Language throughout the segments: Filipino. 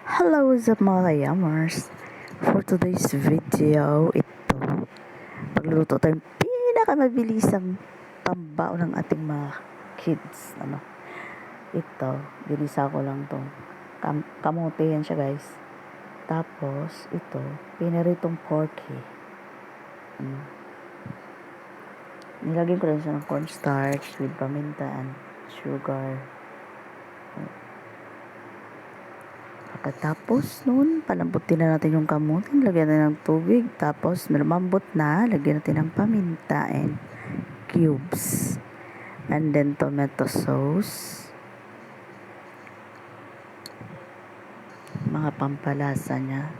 Hello, what's up mga yamers? For today's video, ito, pagluluto tayong pinakamabilisang pambao ng ating mga kids. Ito, ginisa ko lang to. Kamote yan siya guys. Tapos, ito, pinaritong porky. Nilagyan ko lang siya ng cornstarch with paminta and sugar. Pagkatapos nun, palambutin na natin yung kamote, lagyan na ng tubig, tapos lumambot na, lagyan natin ng paminta and cubes. And then tomato sauce. Mga pampalasa niya.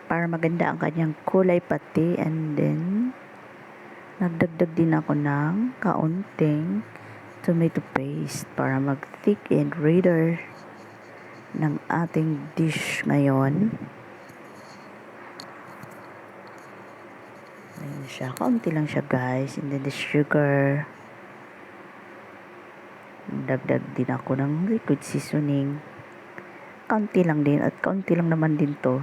Para maganda ang kanyang kulay pati. And then, nagdagdag din ako ng kaunting tomato paste para mag-thick and redder ng ating dish ngayon. Ayan siya. Kaunti lang siya guys. And then the sugar. Dagdag din ako ng liquid seasoning. Kaunti lang din. At kaunti lang naman din to.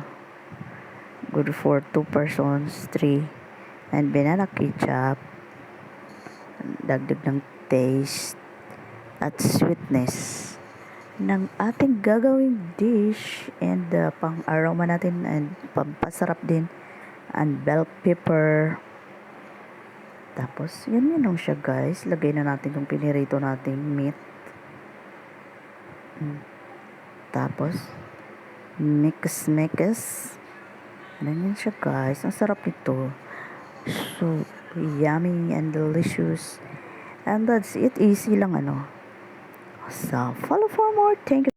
Good for 2 persons, 3. And banana ketchup. Dagdag ng taste at sweetness ng ating gagawing dish. And pang aroma natin and pampasarap din. And bell pepper. Tapos, yan lang siya guys. Lagay na natin yung pinirito nating meat. Tapos, mix. Yan siya guys. Ang sarap nito. So, yummy and delicious. And that's it. Easy lang So, follow for more. Thank you.